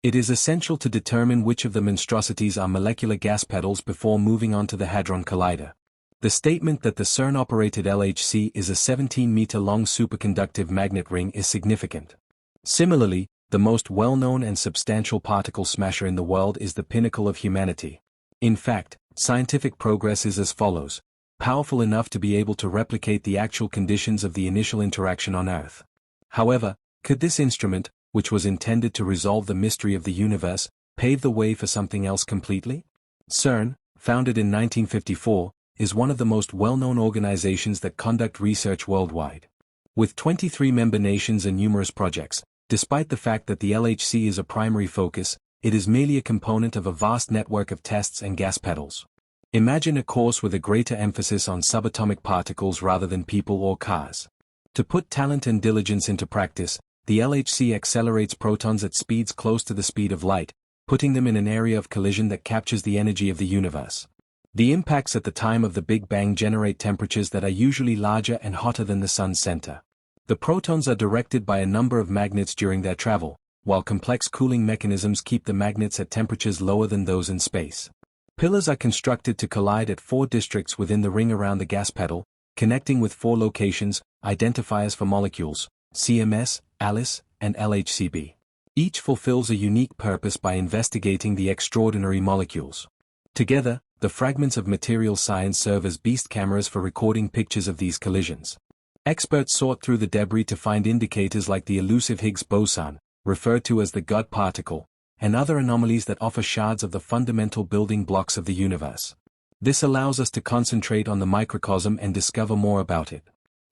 It is essential to determine which of the monstrosities are molecular gas pedals before moving on to the Hadron Collider. The statement that the CERN-operated LHC is a 17-meter-long superconductive magnet ring is significant. Similarly, the most well-known and substantial particle smasher in the world is the pinnacle of humanity. In fact, scientific progress is as follows: powerful enough to be able to replicate the actual conditions of the initial interaction on Earth. However, could this instrument, which was intended to resolve the mystery of the universe, pave the way for something else completely? CERN, founded in 1954, is one of the most well-known organizations that conduct research worldwide. With 23 member nations and numerous projects, despite the fact that the LHC is a primary focus, it is merely a component of a vast network of tests and gas pedals. Imagine a course with a greater emphasis on subatomic particles rather than people or cars. To put talent and diligence into practice, the LHC accelerates protons at speeds close to the speed of light, putting them in an area of collision that captures the energy of the universe. The impacts at the time of the Big Bang generate temperatures that are usually larger and hotter than the Sun's center. The protons are directed by a number of magnets during their travel, while complex cooling mechanisms keep the magnets at temperatures lower than those in space. Pillars are constructed to collide at 4 districts within the ring around the gas pedal, connecting with 4 locations, identifiers for molecules, CMS, ALICE, and LHCb. Each fulfills a unique purpose by investigating the extraordinary molecules. Together, the fragments of material science serve as beast cameras for recording pictures of these collisions. Experts sort through the debris to find indicators like the elusive Higgs Boson, referred to as the God particle, and other anomalies that offer shards of the fundamental building blocks of the universe. This allows us to concentrate on the microcosm and discover more about it.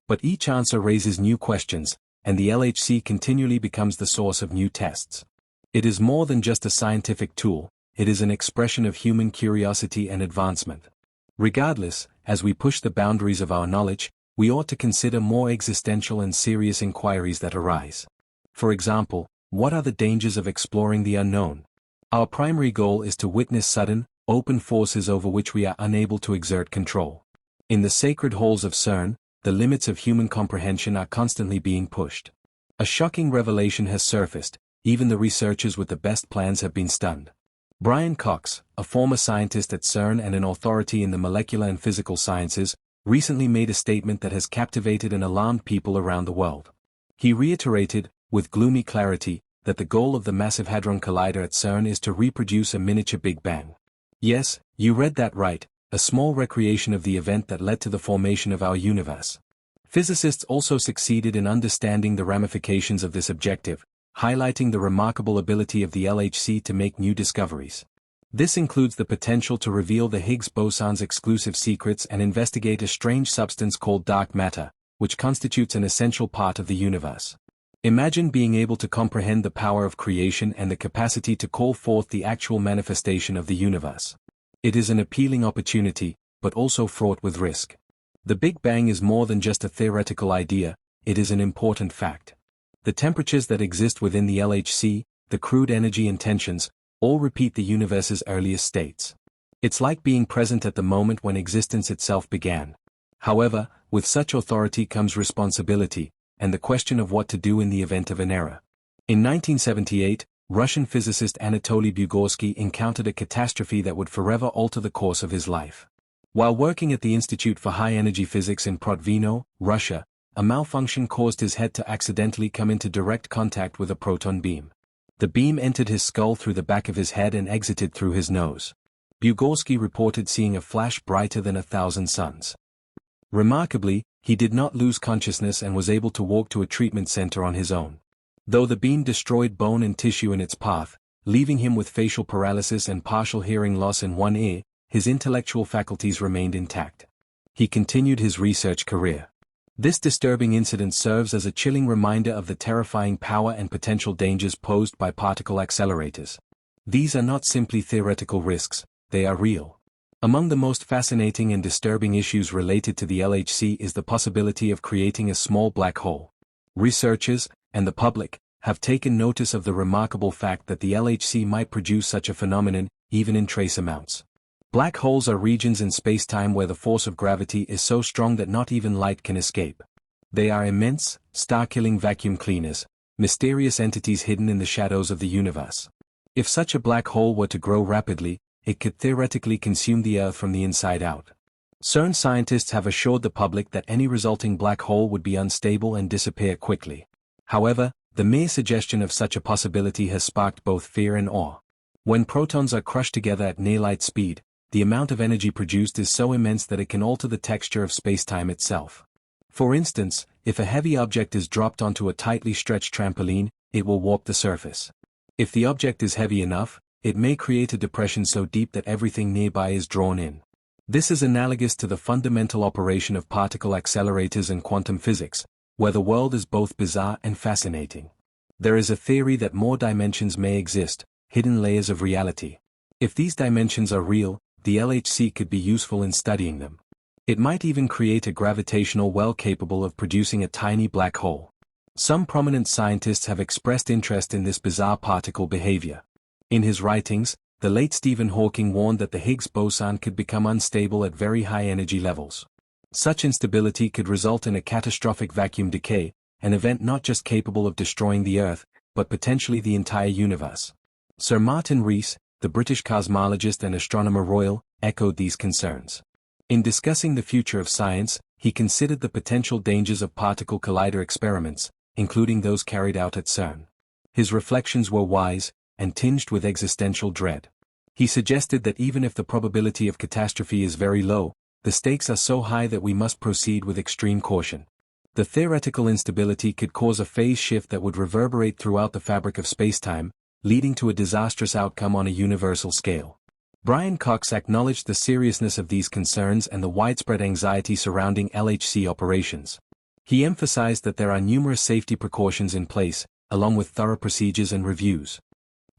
But each answer raises new questions, and the LHC continually becomes the source of new tests. It is more than just a scientific tool, it is an expression of human curiosity and advancement. Regardless, as we push the boundaries of our knowledge, we ought to consider more existential and serious inquiries that arise. For example, what are the dangers of exploring the unknown? Our primary goal is to witness sudden, open forces over which we are unable to exert control. In the sacred halls of CERN, the limits of human comprehension are constantly being pushed. A shocking revelation has surfaced, even the researchers with the best plans have been stunned. Brian Cox, a former scientist at CERN and an authority in the molecular and physical sciences, recently made a statement that has captivated and alarmed people around the world. He reiterated, with gloomy clarity, that the goal of the massive Hadron Collider at CERN is to reproduce a miniature Big Bang. Yes, you read that right, a small recreation of the event that led to the formation of our universe. Physicists also succeeded in understanding the ramifications of this objective, highlighting the remarkable ability of the LHC to make new discoveries. This includes the potential to reveal the Higgs boson's exclusive secrets and investigate a strange substance called dark matter, which constitutes an essential part of the universe. Imagine being able to comprehend the power of creation and the capacity to call forth the actual manifestation of the universe. It is an appealing opportunity, but also fraught with risk. The Big Bang is more than just a theoretical idea, it is an important fact. The temperatures that exist within the LHC, the crude energy and tensions, all repeat the universe's earliest states. It's like being present at the moment when existence itself began. However, with such authority comes responsibility, and the question of what to do in the event of an error. In 1978, Russian physicist Anatoly Bugorsky encountered a catastrophe that would forever alter the course of his life. While working at the Institute for High-Energy Physics in Protvino, Russia, a malfunction caused his head to accidentally come into direct contact with a proton beam. The beam entered his skull through the back of his head and exited through his nose. Bugorsky reported seeing a flash brighter than 1,000 suns. Remarkably, he did not lose consciousness and was able to walk to a treatment center on his own. Though the beam destroyed bone and tissue in its path, leaving him with facial paralysis and partial hearing loss in one ear, his intellectual faculties remained intact. He continued his research career. This disturbing incident serves as a chilling reminder of the terrifying power and potential dangers posed by particle accelerators. These are not simply theoretical risks, they are real. Among the most fascinating and disturbing issues related to the LHC is the possibility of creating a small black hole. Researchers, and the public, have taken notice of the remarkable fact that the LHC might produce such a phenomenon, even in trace amounts. Black holes are regions in spacetime where the force of gravity is so strong that not even light can escape. They are immense, star-killing vacuum cleaners, mysterious entities hidden in the shadows of the universe. If such a black hole were to grow rapidly, it could theoretically consume the Earth from the inside out. CERN scientists have assured the public that any resulting black hole would be unstable and disappear quickly. However, the mere suggestion of such a possibility has sparked both fear and awe. When protons are crushed together at near light speed, the amount of energy produced is so immense that it can alter the texture of spacetime itself. For instance, if a heavy object is dropped onto a tightly stretched trampoline, it will warp the surface. If the object is heavy enough, it may create a depression so deep that everything nearby is drawn in. This is analogous to the fundamental operation of particle accelerators and quantum physics, where the world is both bizarre and fascinating. There is a theory that more dimensions may exist, hidden layers of reality. If these dimensions are real, the LHC could be useful in studying them. It might even create a gravitational well capable of producing a tiny black hole. Some prominent scientists have expressed interest in this bizarre particle behavior. In his writings, the late Stephen Hawking warned that the Higgs boson could become unstable at very high energy levels. Such instability could result in a catastrophic vacuum decay, an event not just capable of destroying the Earth, but potentially the entire universe. Sir Martin Rees, the British cosmologist and astronomer royal, echoed these concerns. In discussing the future of science, he considered the potential dangers of particle collider experiments, including those carried out at CERN. His reflections were wise, and tinged with existential dread. He suggested that even if the probability of catastrophe is very low, the stakes are so high that we must proceed with extreme caution. The theoretical instability could cause a phase shift that would reverberate throughout the fabric of spacetime, leading to a disastrous outcome on a universal scale. Brian Cox acknowledged the seriousness of these concerns and the widespread anxiety surrounding LHC operations. He emphasized that there are numerous safety precautions in place, along with thorough procedures and reviews.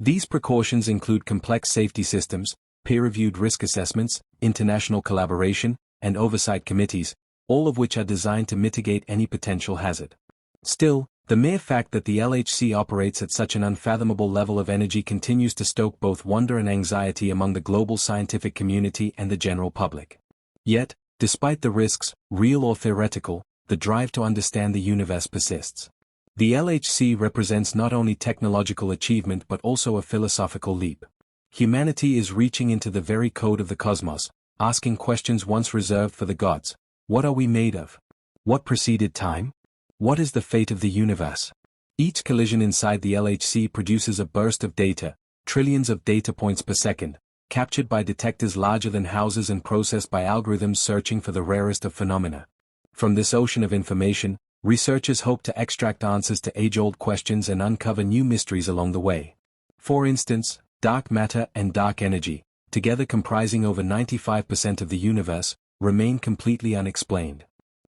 These precautions include complex safety systems, peer-reviewed risk assessments, international collaboration, and oversight committees, all of which are designed to mitigate any potential hazard. Still, the mere fact that the LHC operates at such an unfathomable level of energy continues to stoke both wonder and anxiety among the global scientific community and the general public. Yet, despite the risks, real or theoretical, the drive to understand the universe persists. The LHC represents not only technological achievement but also a philosophical leap. Humanity is reaching into the very code of the cosmos, asking questions once reserved for the gods. What are we made of? What preceded time? What is the fate of the universe? Each collision inside the LHC produces a burst of data, trillions of data points per second, captured by detectors larger than houses and processed by algorithms searching for the rarest of phenomena. From this ocean of information, researchers hope to extract answers to age-old questions and uncover new mysteries along the way. For instance, dark matter and dark energy, together comprising over 95% of the universe, remain completely unexplained.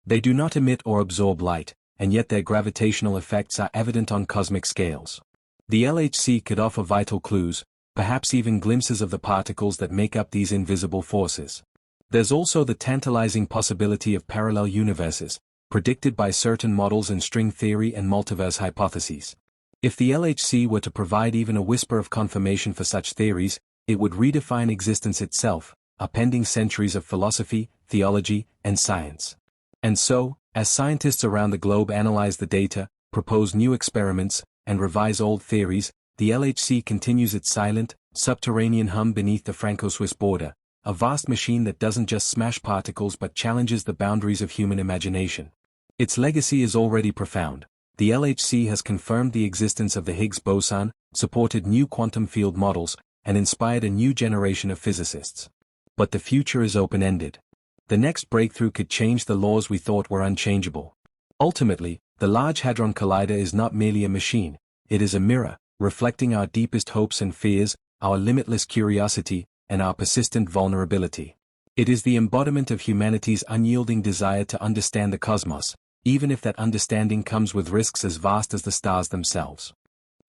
They do not emit or absorb light, and yet their gravitational effects are evident on cosmic scales. The LHC could offer vital clues, perhaps even glimpses of the particles that make up these invisible forces. There's also the tantalizing possibility of parallel universes, predicted by certain models in string theory and multiverse hypotheses. If the LHC were to provide even a whisper of confirmation for such theories, it would redefine existence itself, upending centuries of philosophy, theology, and science. And so, as scientists around the globe analyze the data, propose new experiments, and revise old theories, the LHC continues its silent, subterranean hum beneath the Franco-Swiss border, a vast machine that doesn't just smash particles but challenges the boundaries of human imagination. Its legacy is already profound. The LHC has confirmed the existence of the Higgs boson, supported new quantum field models, and inspired a new generation of physicists. But the future is open-ended. The next breakthrough could change the laws we thought were unchangeable. Ultimately, the Large Hadron Collider is not merely a machine, it is a mirror, reflecting our deepest hopes and fears, our limitless curiosity, and our persistent vulnerability. It is the embodiment of humanity's unyielding desire to understand the cosmos, even if that understanding comes with risks as vast as the stars themselves.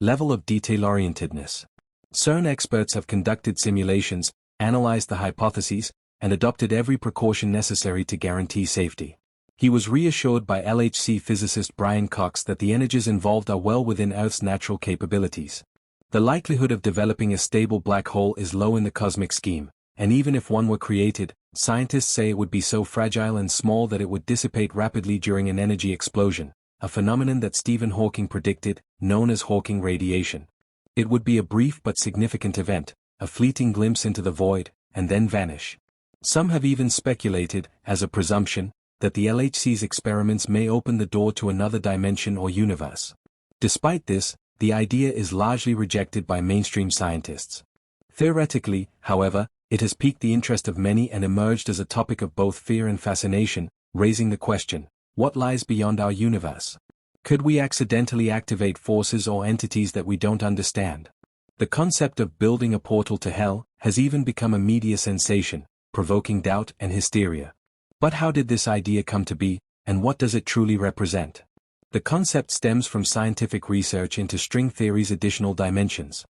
Level of detail-orientedness. CERN experts have conducted simulations, analyzed the hypotheses, and adopted every precaution necessary to guarantee safety. He was reassured by LHC physicist Brian Cox that the energies involved are well within Earth's natural capabilities. The likelihood of developing a stable black hole is low in the cosmic scheme, and even if one were created, scientists say it would be so fragile and small that it would dissipate rapidly during an energy explosion, a phenomenon that Stephen Hawking predicted, known as Hawking radiation. It would be a brief but significant event, a fleeting glimpse into the void, and then vanish. Some have even speculated, as a presumption, that the LHC's experiments may open the door to another dimension or universe. Despite this, the idea is largely rejected by mainstream scientists. Theoretically, however, it has piqued the interest of many and emerged as a topic of both fear and fascination, raising the question, what lies beyond our universe? Could we accidentally activate forces or entities that we don't understand? The concept of building a portal to hell has even become a media sensation, provoking doubt and hysteria. But how did this idea come to be, and what does it truly represent? The concept stems from scientific research into string theory's additional dimensions.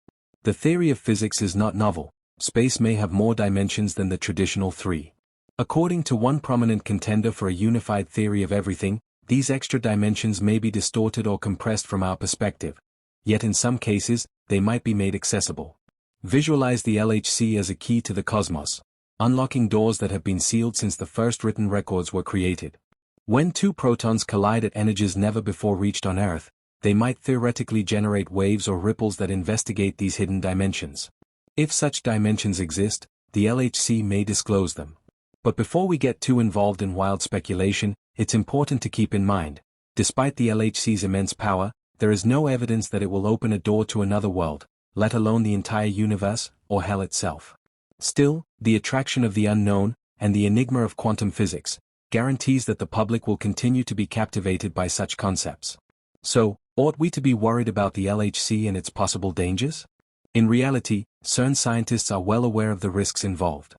The theory of physics is not novel. Space may have more dimensions than the traditional three. According to one prominent contender for a unified theory of everything, these extra dimensions may be distorted or compressed from our perspective. Yet in some cases, they might be made accessible. Visualize the LHC as a key to the cosmos, unlocking doors that have been sealed since the first written records were created. When two protons collide at energies never before reached on Earth, they might theoretically generate waves or ripples that investigate these hidden dimensions. If such dimensions exist, the LHC may disclose them. But before we get too involved in wild speculation, it's important to keep in mind, despite the LHC's immense power, there is no evidence that it will open a door to another world, let alone the entire universe, or hell itself. Still, the attraction of the unknown, and the enigma of quantum physics, guarantees that the public will continue to be captivated by such concepts. So, ought we to be worried about the LHC and its possible dangers? In reality, CERN scientists are well aware of the risks involved.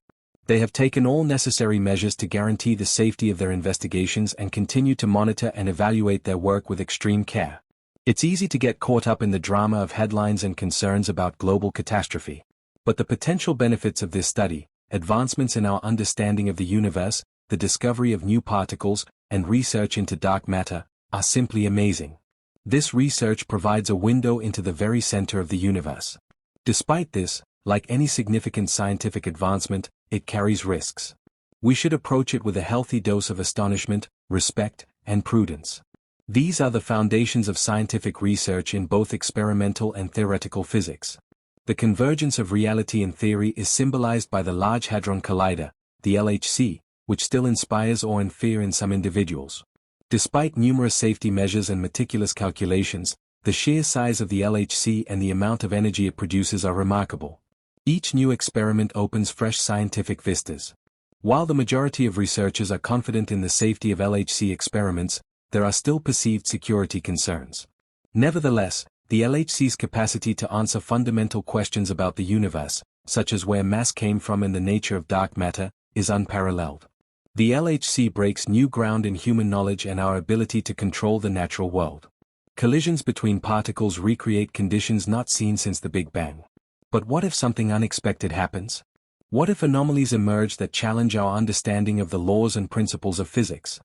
They have taken all necessary measures to guarantee the safety of their investigations and continue to monitor and evaluate their work with extreme care. It's easy to get caught up in the drama of headlines and concerns about global catastrophe. But the potential benefits of this study, advancements in our understanding of the universe, the discovery of new particles, and research into dark matter, are simply amazing. This research provides a window into the very center of the universe. Despite this, like any significant scientific advancement, it carries risks. We should approach it with a healthy dose of astonishment, respect, and prudence. These are the foundations of scientific research in both experimental and theoretical physics. The convergence of reality and theory is symbolized by the Large Hadron Collider, the LHC, which still inspires awe and fear in some individuals. Despite numerous safety measures and meticulous calculations, the sheer size of the LHC and the amount of energy it produces are remarkable. Each new experiment opens fresh scientific vistas. While the majority of researchers are confident in the safety of LHC experiments, there are still perceived security concerns. Nevertheless, the LHC's capacity to answer fundamental questions about the universe, such as where mass came from and the nature of dark matter, is unparalleled. The LHC breaks new ground in human knowledge and our ability to control the natural world. Collisions between particles recreate conditions not seen since the Big Bang. But what if something unexpected happens? What if anomalies emerge that challenge our understanding of the laws and principles of physics?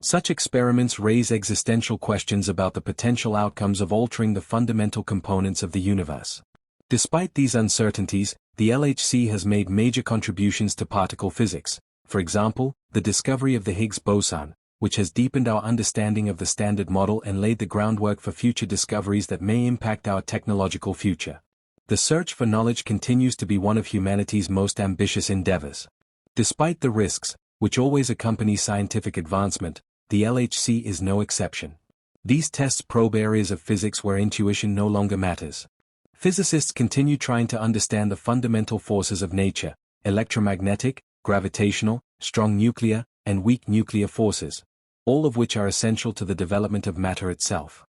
Such experiments raise existential questions about the potential outcomes of altering the fundamental components of the universe. Despite these uncertainties, the LHC has made major contributions to particle physics. For example, the discovery of the Higgs Boson, which has deepened our understanding of the Standard Model and laid the groundwork for future discoveries that may impact our technological future. The search for knowledge continues to be one of humanity's most ambitious endeavors. Despite the risks, which always accompany scientific advancement, the LHC is no exception. These tests probe areas of physics where intuition no longer matters. Physicists continue trying to understand the fundamental forces of nature: electromagnetic, gravitational, strong nuclear, and weak nuclear forces, all of which are essential to the development of matter itself.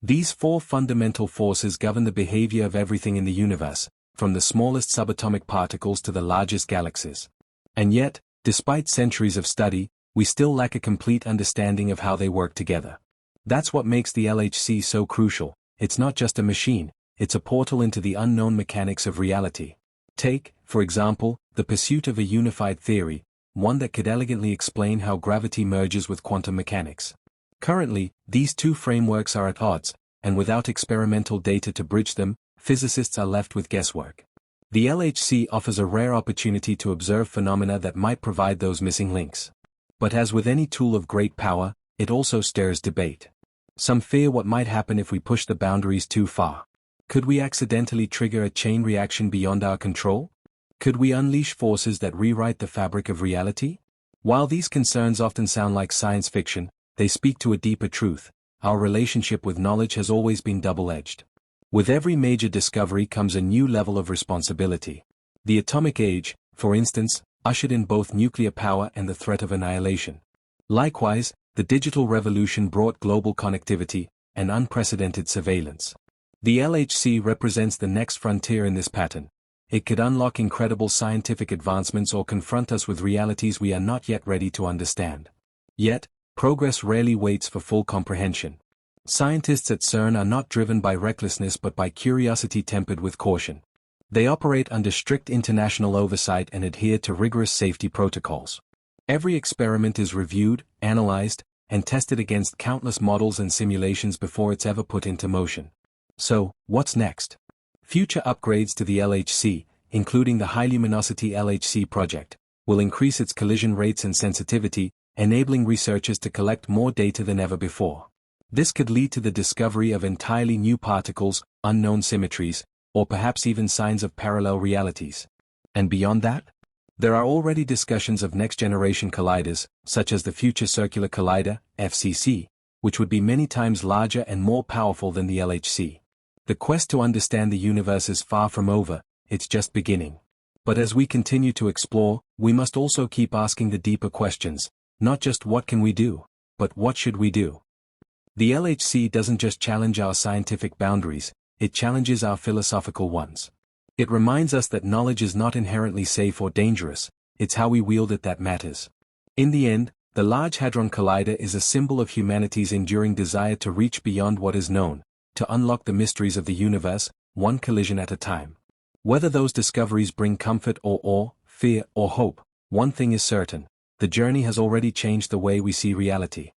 These four fundamental forces govern the behavior of everything in the universe, from the smallest subatomic particles to the largest galaxies. And yet, despite centuries of study, we still lack a complete understanding of how they work together. That's what makes the LHC so crucial. It's not just a machine, it's a portal into the unknown mechanics of reality. Take, for example, the pursuit of a unified theory, one that could elegantly explain how gravity merges with quantum mechanics. Currently, these two frameworks are at odds, and without experimental data to bridge them, physicists are left with guesswork. The LHC offers a rare opportunity to observe phenomena that might provide those missing links. But as with any tool of great power, it also stirs debate. Some fear what might happen if we push the boundaries too far. Could we accidentally trigger a chain reaction beyond our control? Could we unleash forces that rewrite the fabric of reality? While these concerns often sound like science fiction, they speak to a deeper truth. Our relationship with knowledge has always been double-edged. With every major discovery comes a new level of responsibility. The atomic age, for instance, ushered in both nuclear power and the threat of annihilation. Likewise, the digital revolution brought global connectivity and unprecedented surveillance. The LHC represents the next frontier in this pattern. It could unlock incredible scientific advancements or confront us with realities we are not yet ready to understand. Yet, progress rarely waits for full comprehension. Scientists at CERN are not driven by recklessness but by curiosity tempered with caution. They operate under strict international oversight and adhere to rigorous safety protocols. Every experiment is reviewed, analyzed, and tested against countless models and simulations before it's ever put into motion. So, what's next? Future upgrades to the LHC, including the high-luminosity LHC project, will increase its collision rates and sensitivity, enabling researchers to collect more data than ever before. This could lead to the discovery of entirely new particles, unknown symmetries, or perhaps even signs of parallel realities. And beyond that? There are already discussions of next-generation colliders, such as the Future Circular Collider, FCC, which would be many times larger and more powerful than the LHC. The quest to understand the universe is far from over, it's just beginning. But as we continue to explore, we must also keep asking the deeper questions, not just what can we do, but what should we do? The LHC doesn't just challenge our scientific boundaries, it challenges our philosophical ones. It reminds us that knowledge is not inherently safe or dangerous, it's how we wield it that matters. In the end, the Large Hadron Collider is a symbol of humanity's enduring desire to reach beyond what is known, to unlock the mysteries of the universe, one collision at a time. Whether those discoveries bring comfort or awe, fear or hope, one thing is certain: the journey has already changed the way we see reality.